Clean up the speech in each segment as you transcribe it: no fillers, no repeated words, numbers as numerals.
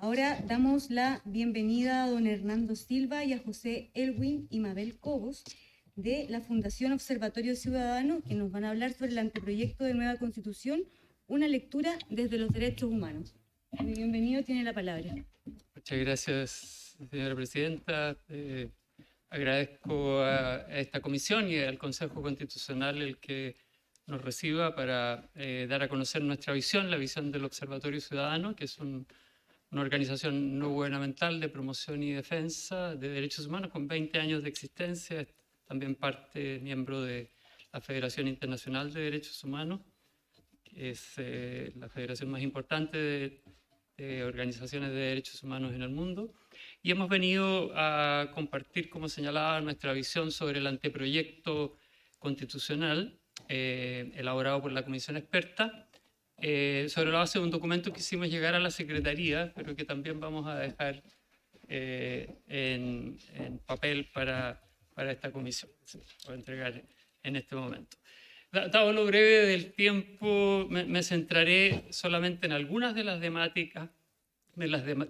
Ahora damos la bienvenida a don Hernando Silva y a José Elwin y Mabel Cobos de la Fundación Observatorio Ciudadano, que nos van a hablar sobre el anteproyecto de nueva Constitución, una lectura desde los derechos humanos. Muy bienvenido, tiene la palabra. Muchas gracias, señora presidenta. Agradezco a esta comisión y al Consejo Constitucional el que nos reciba para dar a conocer nuestra visión, la visión del Observatorio Ciudadano, que es una organización no gubernamental de promoción y defensa de derechos humanos con 20 años de existencia. Es también miembro de la Federación Internacional de Derechos Humanos, que es la federación más importante de organizaciones de derechos humanos en el mundo. Y hemos venido a compartir, como señalaba, nuestra visión sobre el anteproyecto constitucional elaborado por la Comisión Experta, sobre la base de un documento que hicimos llegar a la Secretaría, pero que también vamos a dejar en papel para esta comisión. Se lo voy a entregar en este momento. Dado lo breve del tiempo, me centraré solamente en algunas de las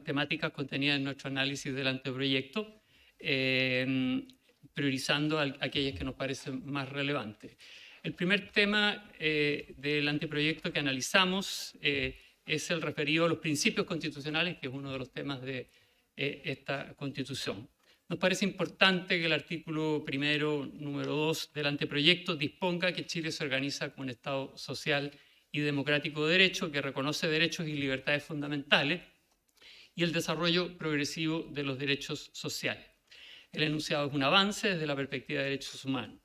temáticas contenidas en nuestro análisis del anteproyecto, priorizando aquellas que nos parecen más relevantes. El primer tema del anteproyecto que analizamos es el referido a los principios constitucionales, que es uno de los temas de esta Constitución. Nos parece importante que el artículo primero, número 2 del anteproyecto disponga que Chile se organiza como un Estado social y democrático de derecho, que reconoce derechos y libertades fundamentales y el desarrollo progresivo de los derechos sociales. El enunciado es un avance desde la perspectiva de derechos humanos.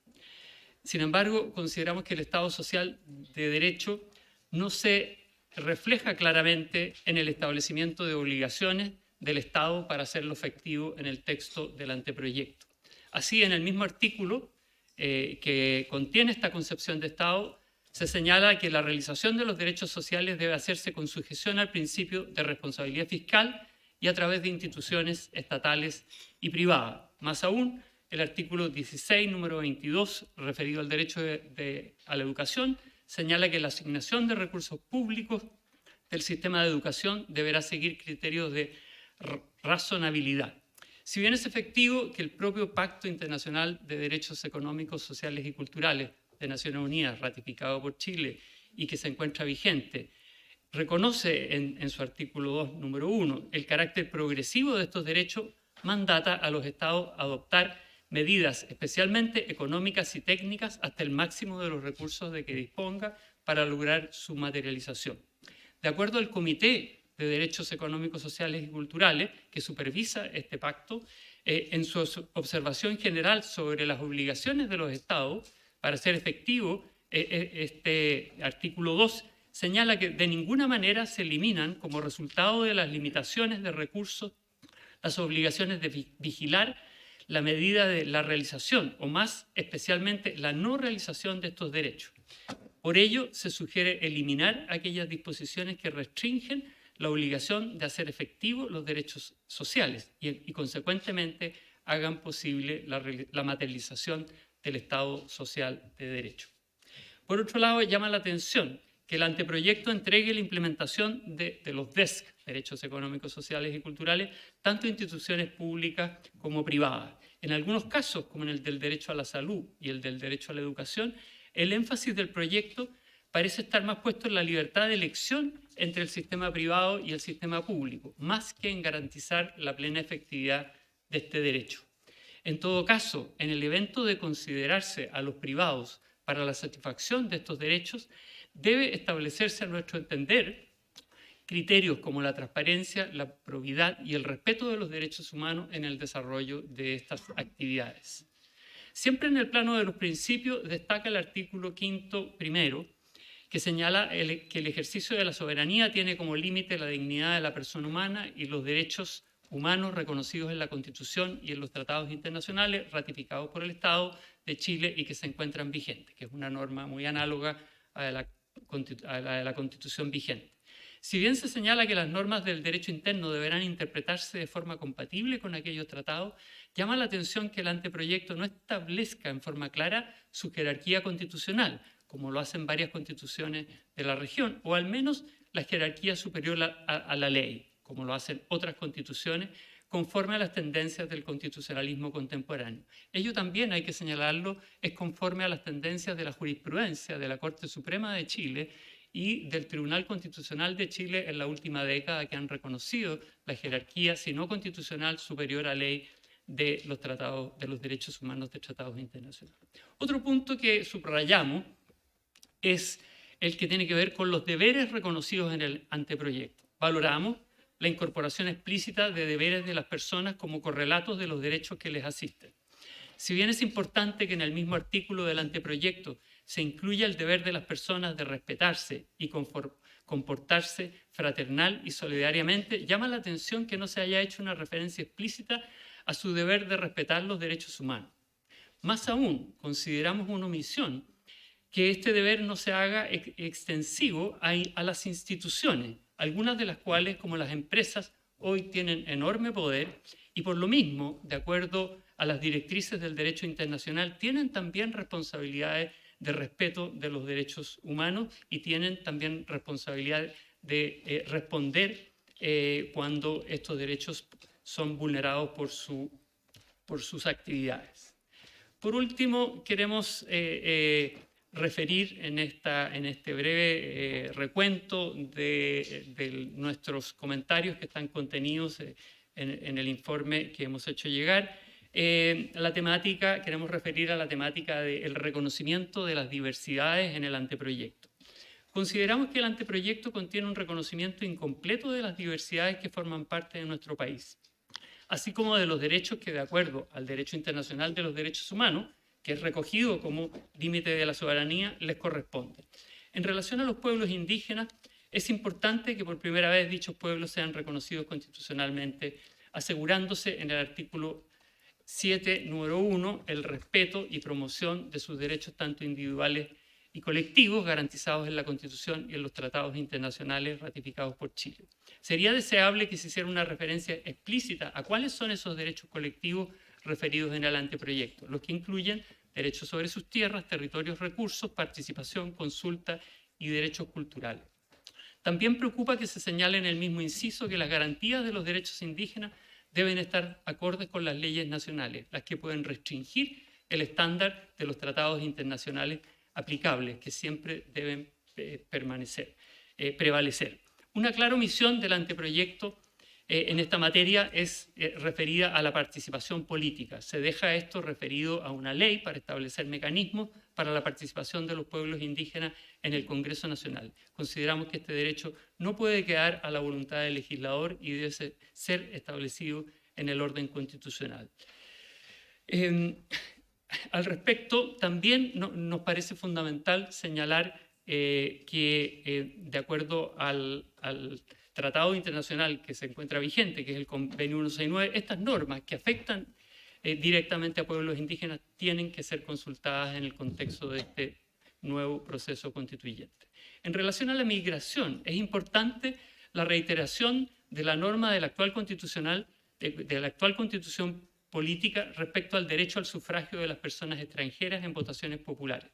Sin embargo, consideramos que el Estado social de derecho no se refleja claramente en el establecimiento de obligaciones del Estado para hacerlo efectivo en el texto del anteproyecto. Así, en el mismo artículo que contiene esta concepción de Estado, se señala que la realización de los derechos sociales debe hacerse con sujeción al principio de responsabilidad fiscal y a través de instituciones estatales y privadas. Más aún, el artículo 16, número 22, referido al derecho a la educación, señala que la asignación de recursos públicos del sistema de educación deberá seguir criterios de razonabilidad. Si bien es efectivo que el propio Pacto Internacional de Derechos Económicos, Sociales y Culturales de Naciones Unidas, ratificado por Chile y que se encuentra vigente, reconoce en su artículo 2, número 1, el carácter progresivo de estos derechos, mandata a los Estados a adoptar medidas especialmente económicas y técnicas hasta el máximo de los recursos de que disponga para lograr su materialización. De acuerdo al Comité de Derechos Económicos, Sociales y Culturales, que supervisa este pacto, en su observación general sobre las obligaciones de los Estados para hacer efectivo este artículo 2, señala que de ninguna manera se eliminan, como resultado de las limitaciones de recursos, las obligaciones de vigilar la medida de la realización, o más especialmente la no realización de estos derechos. Por ello, se sugiere eliminar aquellas disposiciones que restringen la obligación de hacer efectivos los derechos sociales y consecuentemente hagan posible la materialización del Estado social de derecho. Por otro lado, llama la atención que el anteproyecto entregue la implementación de los DESC, Derechos Económicos, Sociales y Culturales, tanto en instituciones públicas como privadas. En algunos casos, como en el del derecho a la salud y el del derecho a la educación, el énfasis del proyecto parece estar más puesto en la libertad de elección entre el sistema privado y el sistema público, más que en garantizar la plena efectividad de este derecho. En todo caso, en el evento de considerarse a los privados para la satisfacción de estos derechos, debe establecerse, a nuestro entender, criterios como la transparencia, la probidad y el respeto de los derechos humanos en el desarrollo de estas actividades. Siempre en el plano de los principios destaca el artículo 5 primero, que señala que el ejercicio de la soberanía tiene como límite la dignidad de la persona humana y los derechos humanos reconocidos en la Constitución y en los tratados internacionales ratificados por el Estado de Chile y que se encuentran vigentes, que es una norma muy análoga a la de la Constitución vigente. Si bien se señala que las normas del derecho interno deberán interpretarse de forma compatible con aquellos tratados, llama la atención que el anteproyecto no establezca en forma clara su jerarquía constitucional, como lo hacen varias constituciones de la región, o al menos la jerarquía superior a la ley, como lo hacen otras constituciones, conforme a las tendencias del constitucionalismo contemporáneo. Ello también, hay que señalarlo, es conforme a las tendencias de la jurisprudencia de la Corte Suprema de Chile y del Tribunal Constitucional de Chile en la última década, que han reconocido la jerarquía, si no constitucional, superior a ley de los tratados, de los derechos humanos de tratados internacionales. Otro punto que subrayamos es el que tiene que ver con los deberes reconocidos en el anteproyecto. Valoramos la incorporación explícita de deberes de las personas como correlatos de los derechos que les asisten. Si bien es importante que en el mismo artículo del anteproyecto se incluya el deber de las personas de respetarse y comportarse fraternal y solidariamente, llama la atención que no se haya hecho una referencia explícita a su deber de respetar los derechos humanos. Más aún, consideramos una omisión que este deber no se haga extensivo a las instituciones, algunas de las cuales, como las empresas, hoy tienen enorme poder y por lo mismo, de acuerdo a las directrices del derecho internacional, tienen también responsabilidades de respeto de los derechos humanos y tienen también responsabilidad de responder cuando estos derechos son vulnerados por sus actividades. Por último, queremos referir en este breve recuento de nuestros comentarios que están contenidos en el informe que hemos hecho llegar. Queremos referir a la temática del reconocimiento de las diversidades en el anteproyecto. Consideramos que el anteproyecto contiene un reconocimiento incompleto de las diversidades que forman parte de nuestro país, así como de los derechos que, de acuerdo al derecho internacional de los derechos humanos, que es recogido como límite de la soberanía, les corresponde. En relación a los pueblos indígenas, es importante que por primera vez dichos pueblos sean reconocidos constitucionalmente, asegurándose en el artículo 7, número 1, el respeto y promoción de sus derechos tanto individuales y colectivos garantizados en la Constitución y en los tratados internacionales ratificados por Chile. Sería deseable que se hiciera una referencia explícita a cuáles son esos derechos colectivos referidos en el anteproyecto, los que incluyen derechos sobre sus tierras, territorios, recursos, participación, consulta y derechos culturales. También preocupa que se señale en el mismo inciso que las garantías de los derechos indígenas deben estar acordes con las leyes nacionales, las que pueden restringir el estándar de los tratados internacionales aplicables, que siempre deben prevalecer. Una clara omisión del anteproyecto en esta materia es referida a la participación política. Se deja esto referido a una ley para establecer mecanismos para la participación de los pueblos indígenas en el Congreso Nacional. Consideramos que este derecho no puede quedar a la voluntad del legislador y debe ser establecido en el orden constitucional. Al respecto, también nos parece fundamental señalar que de acuerdo al tratado internacional que se encuentra vigente, que es el Convenio 169, estas normas que afectan directamente a pueblos indígenas tienen que ser consultadas en el contexto de este nuevo proceso constituyente. En relación a la migración, es importante la reiteración de la norma de la actual constitución política respecto al derecho al sufragio de las personas extranjeras en votaciones populares,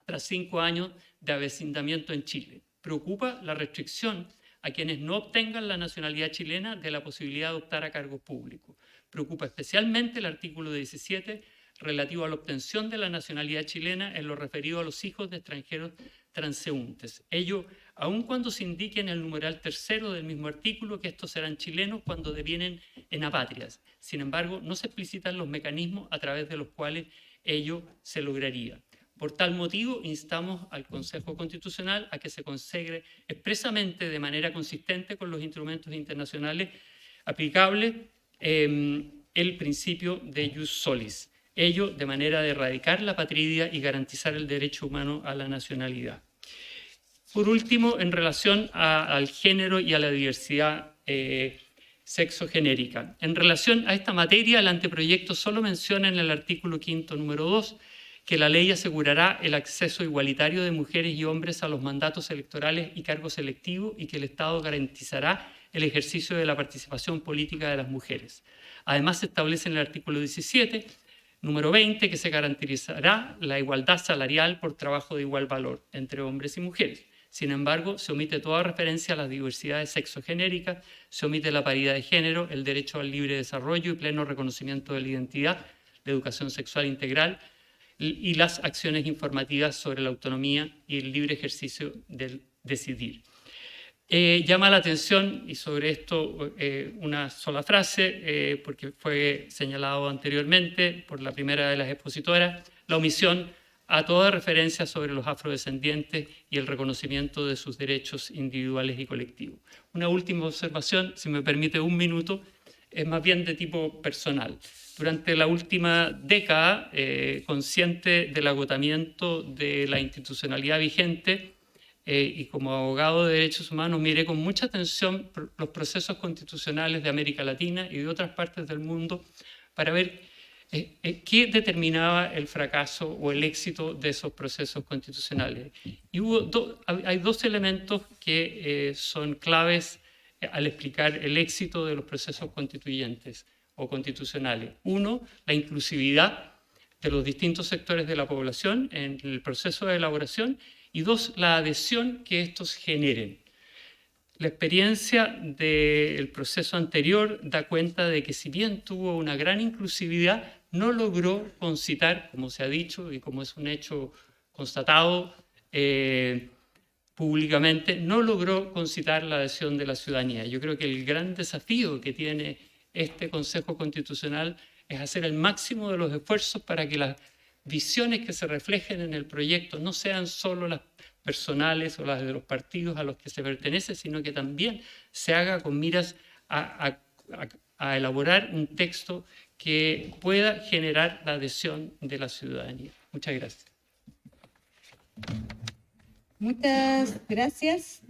tras 5 años de avecindamiento en Chile. Preocupa la restricción a quienes no obtengan la nacionalidad chilena de la posibilidad de optar a cargos públicos. Preocupa especialmente el artículo 17 relativo a la obtención de la nacionalidad chilena en lo referido a los hijos de extranjeros transeúntes. Ello, aun cuando se indique en el numeral 3 del mismo artículo que estos serán chilenos cuando devienen en apátridas. Sin embargo, no se explicitan los mecanismos a través de los cuales ello se lograría. Por tal motivo, instamos al Consejo Constitucional a que se consagre expresamente de manera consistente con los instrumentos internacionales aplicables el principio de jus solis. Ello de manera de erradicar la apatridia y garantizar el derecho humano a la nacionalidad. Por último, en relación al género y a la diversidad sexogenérica. En relación a esta materia, el anteproyecto solo menciona en el artículo 5, número 2, que la ley asegurará el acceso igualitario de mujeres y hombres a los mandatos electorales y cargos electivos y que el Estado garantizará el ejercicio de la participación política de las mujeres. Además, se establece en el artículo 17, número 20, que se garantizará la igualdad salarial por trabajo de igual valor entre hombres y mujeres. Sin embargo, se omite toda referencia a las diversidades sexogenéricas, se omite la paridad de género, el derecho al libre desarrollo y pleno reconocimiento de la identidad, la educación sexual integral y las acciones informativas sobre la autonomía y el libre ejercicio del decidir. Llama la atención, y sobre esto una sola frase, porque fue señalado anteriormente por la primera de las expositoras, la omisión a toda referencia sobre los afrodescendientes y el reconocimiento de sus derechos individuales y colectivos. Una última observación, si me permite un minuto, es más bien de tipo personal. Durante la última década, consciente del agotamiento de la institucionalidad vigente, y como abogado de derechos humanos miré con mucha atención los procesos constitucionales de América Latina y de otras partes del mundo para ver qué determinaba el fracaso o el éxito de esos procesos constitucionales. Y hay dos elementos que son claves al explicar el éxito de los procesos constituyentes o constitucionales. Uno, la inclusividad de los distintos sectores de la población en el proceso de elaboración, y dos, la adhesión que estos generen. La experiencia del proceso anterior da cuenta de que si bien tuvo una gran inclusividad, no logró concitar, como se ha dicho y como es un hecho constatado públicamente, no logró concitar la adhesión de la ciudadanía. Yo creo que el gran desafío que tiene este Consejo Constitucional es hacer el máximo de los esfuerzos para que las visiones que se reflejen en el proyecto no sean solo las personales o las de los partidos a los que se pertenece, sino que también se haga con miras a elaborar un texto que pueda generar la adhesión de la ciudadanía. Muchas gracias. Muchas gracias.